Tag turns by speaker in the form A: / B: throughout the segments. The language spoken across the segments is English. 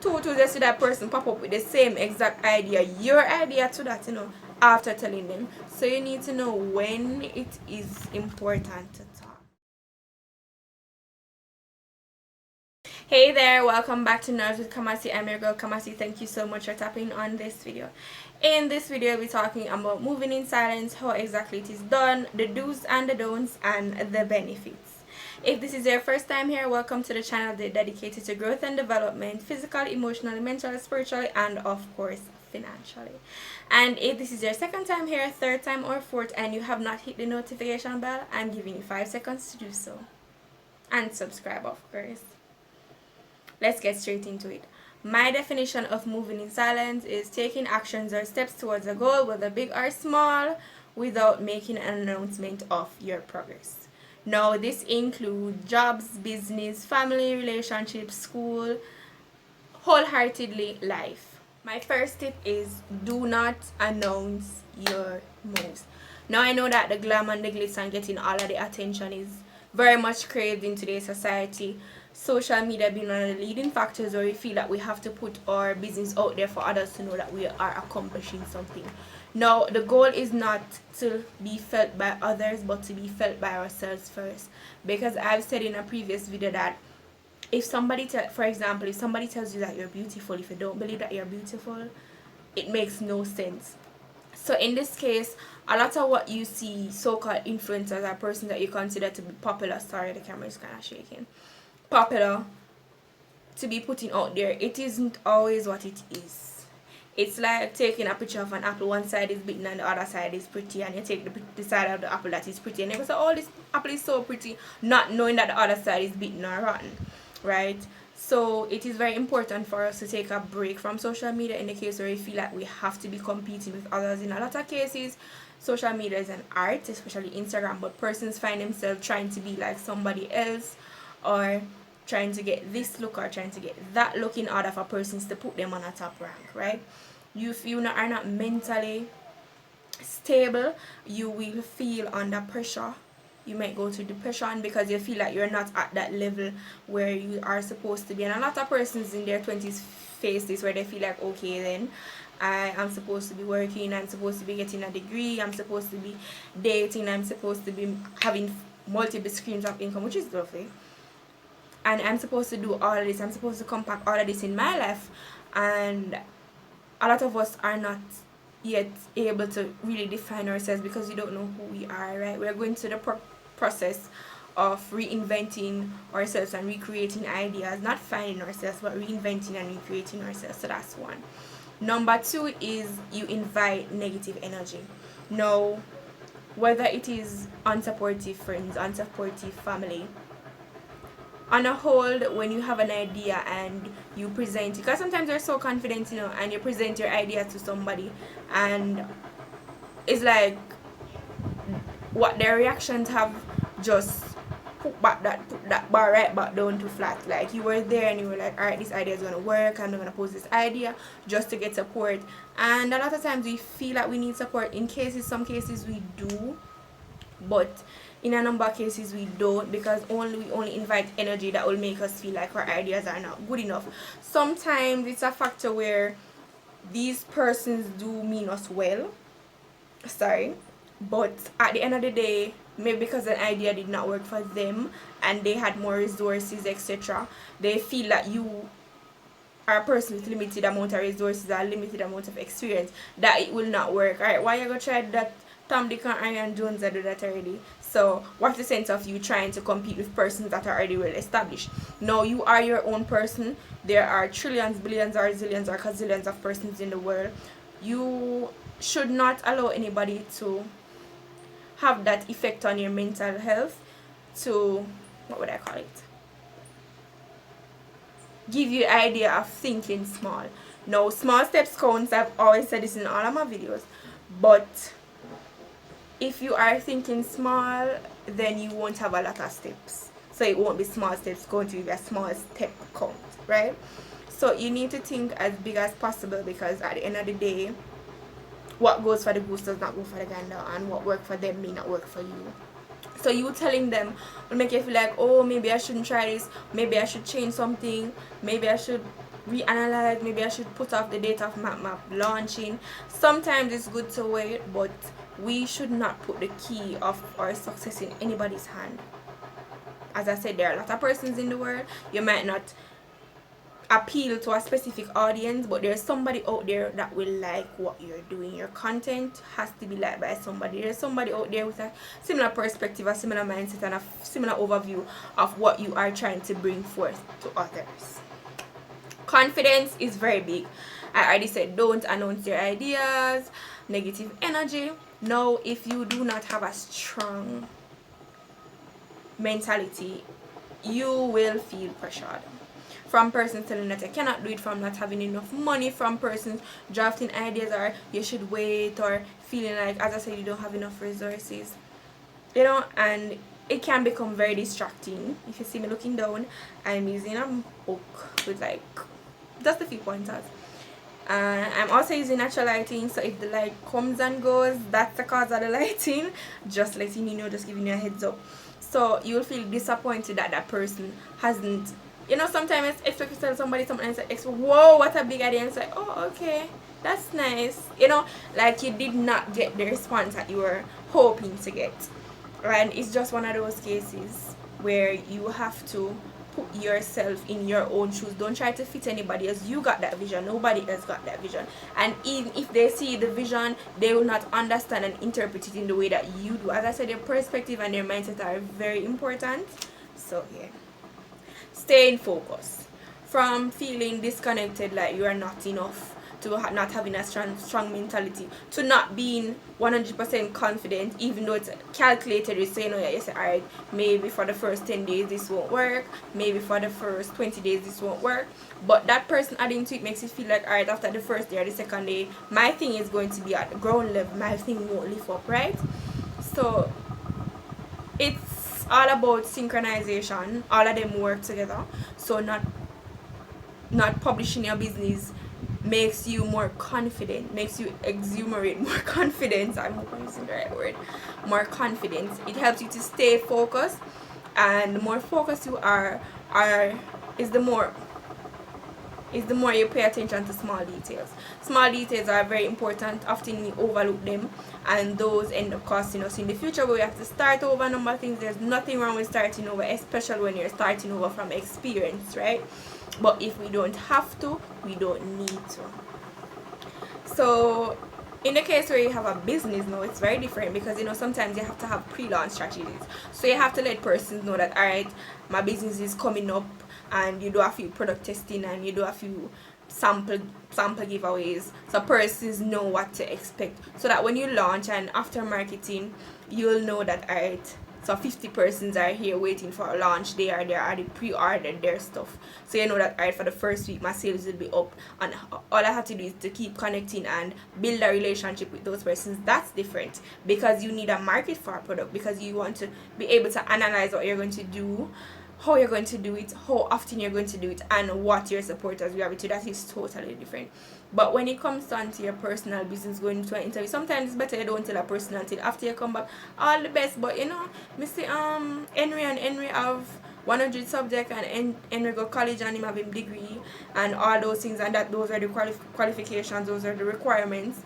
A: two just see that person pop up with the same exact idea, your idea to that, after telling them. So you need to know when it is important to talk. Hey there, welcome back to Nerds with Kamasi. I'm your girl Kamasi. Thank you so much for tapping on this video. In this video, we'll be talking about moving in silence, how exactly it is done, the do's and the don'ts, and the benefits. If this is your first time here, welcome to the channel dedicated to growth and development, physically, emotionally, mentally, spiritually, and of course, financially. And if this is your second time here, third time, or fourth, and you have not hit the notification bell, I'm giving you 5 seconds to do so. And subscribe, of course. Let's get straight into it. My definition of moving in silence is taking actions or steps towards a goal, whether big or small, without making an announcement of your progress. Now, this includes jobs, business, family, relationships, school, wholeheartedly life. My first tip is do not announce your moves. Now, I know that the glam and the glitz and getting all of the attention is very much craved in today's society. Social media being one of the leading factors where we feel that we have to put our business out there for others to know that we are accomplishing something. Now, the goal is not to be felt by others, but to be felt by ourselves first. Because I've said in a previous video that if somebody, for example, if somebody tells you that you're beautiful, if you don't believe that you're beautiful, it makes no sense. So in this case, a lot of what you see so-called influencers are persons that you consider to be popular. Sorry, the camera is kind of shaking. Popular to be putting out there, it isn't always what it is. It's like taking a picture of an apple, one side is bitten and the other side is pretty, and you take the side of the apple that is pretty and you say, oh, this apple is so pretty, not knowing that the other side is bitten or rotten, right? So it is very important for us to take a break from social media in the case where we feel like we have to be competing with others. In a lot of cases, social media is an art, especially Instagram, but persons find themselves trying to be like somebody else, or trying to get this look or trying to get that look in order for persons to put them on a top rank, right? If you are not mentally stable, you will feel under pressure. You might go to depression because you feel like you're not at that level where you are supposed to be. And a lot of persons in their 20s face this, where they feel like, okay, then I am supposed to be working, I'm supposed to be getting a degree, I'm supposed to be dating, I'm supposed to be having multiple streams of income, which is lovely, and I'm supposed to do all of this, I'm supposed to compact all of this in my life. And a lot of us are not yet able to really define ourselves because we don't know who we are, right? We're going through the process of reinventing ourselves and recreating ideas, not finding ourselves, but reinventing and recreating ourselves. So that's one. Number two is you invite negative energy. Now, whether it is unsupportive friends, unsupportive family, on a whole, when you have an idea and you present, because sometimes you're so confident, and you present your idea to somebody, and it's like what their reactions have just put that bar right back down to flat. Like, you were there and you were like, all right, this idea is gonna work, I'm not gonna post this idea just to get support. And a lot of times we feel like we need support. Some cases we do, but in a number of cases we don't, because we only invite energy that will make us feel like our ideas are not good enough. Sometimes it's a factor where these persons do mean us well, but at the end of the day, maybe because an idea did not work for them and they had more resources, etc., they feel that you are a person with limited amount of resources or limited amount of experience, that it will not work. Alright, why you gonna try that? Tom, Dick, and Iron Jones do that already. So what's the sense of you trying to compete with persons that are already well established? No, you are your own person. There are trillions, billions, or zillions, or gazillions of persons in the world. You should not allow anybody to have that effect on your mental health, to, what would I call it, give you an idea of thinking small. No, small steps counts. I've always said this in all of my videos, but if you are thinking small, then you won't have a lot of steps. So it won't be small steps, going to be a small step count, right? So you need to think as big as possible, because at the end of the day, what goes for the goose does not go for the gander, and what works for them may not work for you. So you telling them will make you feel like, oh, maybe I shouldn't try this, maybe I should change something, maybe I should reanalyze, maybe I should put off the date of my launching. Sometimes it's good to wait, but we should not put the key of our success in anybody's hand. As I said, there are a lot of persons in the world. You might not appeal to a specific audience, but there's somebody out there that will like what you're doing. Your content has to be liked by somebody. There's somebody out there with a similar perspective, a similar mindset, and a similar overview of what you are trying to bring forth to others. Confidence is very big. I already said don't announce your ideas, negative energy. Now, if you do not have a strong mentality, you will feel pressured from persons telling that you cannot do it, from not having enough money, from persons drafting ideas or you should wait, or feeling like, as I said, you don't have enough resources, and it can become very distracting. If you see me looking down, I'm using a book with like just a few pointers. I'm also using natural lighting, so if the light comes and goes, that's the cause of the lighting. Just letting you know, just giving you a heads up. So you'll feel disappointed that that person hasn't, sometimes expect to tell somebody something and say, whoa, what a big idea, and say, oh, okay, that's nice. Like you did not get the response that you were hoping to get. And it's just one of those cases where you have to put yourself in your own shoes. Don't try to fit anybody else. You got that vision, nobody else got that vision. And even if they see the vision, they will not understand and interpret it in the way that you do. As I said, their perspective and their mindset are very important. So yeah, stay in focus. From feeling disconnected, like you are not enough, to not having a strong mentality, to not being 100% confident, even though it's calculated. You say, you say, alright, maybe for the first 10 days this won't work, maybe for the first 20 days this won't work, but that person adding to it makes it feel like, alright, after the first day or the second day, my thing is going to be at the ground level, my thing won't lift up, right? So it's all about synchronization. All of them work together. So not publishing your business makes you more confident, makes you exuberate more confidence. I'm hoping using the right word. More confidence. It helps you to stay focused, and the more focused you are is the more you pay attention to small details. Small details are very important. Often we overlook them, and those end up costing us in the future, where we have to start over a number of things. There's nothing wrong with starting over, especially when you're starting over from experience, right? But if we don't have to, we don't need to. So in the case where you have a business now, it's very different, because sometimes you have to have pre-launch strategies. So you have to let persons know that, alright, my business is coming up, and you do a few product testing and you do a few sample giveaways, so persons know what to expect, so that when you launch and after marketing, you'll know that, alright, so 50 persons are here waiting for a launch. They are already pre-ordered their stuff. So you know that, alright, for the first week my sales will be up, and all I have to do is to keep connecting and build a relationship with those persons. That's different, because you need a market for a product, because you want to be able to analyze what you're going to do, how you're going to do it, how often you're going to do it, and what your supporters will have to. That is totally different. But when it comes down to your personal business, going to an interview, sometimes it's better you don't tell a person until after you come back. All the best, but Mr. Henry have 100 subject, and Henry go college and him have him degree and all those things, and that those are the qualifications, those are the requirements,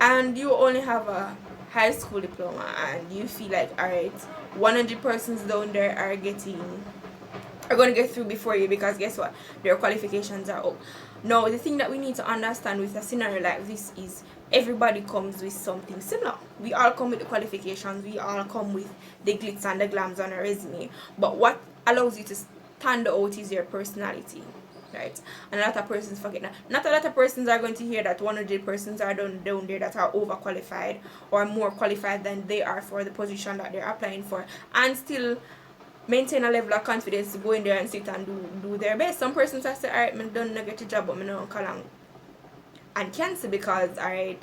A: and you only have a high school diploma, and you feel like, alright, 100 persons down there are going to get through before you, because guess what, their qualifications are up. Now, the thing that we need to understand with a scenario like this is, everybody comes with something similar. We all come with the qualifications, we all come with the glitz and the glams on a resume, but what allows you to stand out is your personality, right? And a lot of persons forget that. Not a lot of persons are going to hear that 100 persons are down there that are overqualified or more qualified than they are for the position that they're applying for, and still maintain a level of confidence to go in there and sit and do their best. Some persons have said, alright, I don't get a job, but I don't call and cancel, because, alright,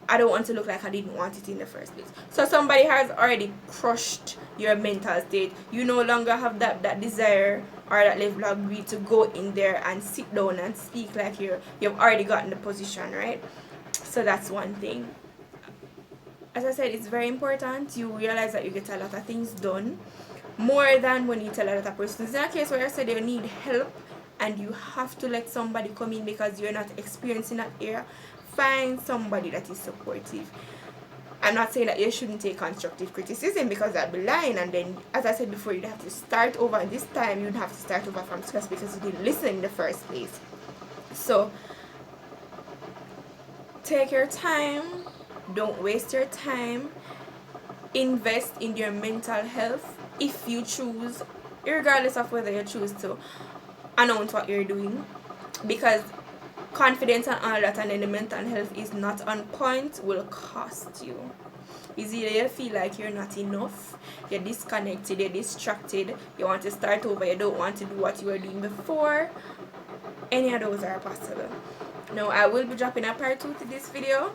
A: I don't want to look like I didn't want it in the first place. So somebody has already crushed your mental state. You no longer have that desire or that level of greed to go in there and sit down and speak like you've already gotten the position, right? So that's one thing. As I said, it's very important you realize that you get a lot of things done, more than when you tell a lot of persons. In a case where I said you need help, and you have to let somebody come in because you're not experienced in that area, find somebody that is supportive. I'm not saying that you shouldn't take constructive criticism, because that'd be lying, and then, as I said before, you'd have to start over, and this time you'd have to start over from scratch because you didn't listen in the first place. So take your time, don't waste your time, invest in your mental health if you choose, regardless of whether you choose to announce what you're doing, because confidence and all that, and then the mental health is not on point, will cost you. Is either you feel like you're not enough, you're disconnected, you're distracted, you want to start over, you don't want to do what you were doing before. Any of those are possible. Now, I will be dropping a part 2 to this video.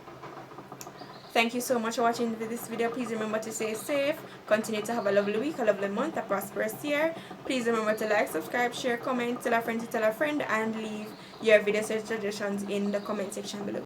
A: Thank you so much for watching this video. Please remember to stay safe, continue to have a lovely week, a lovely month, a prosperous year. Please remember to like, subscribe, share, comment, tell a friend to tell a friend, and leave your video suggestions in the comment section below.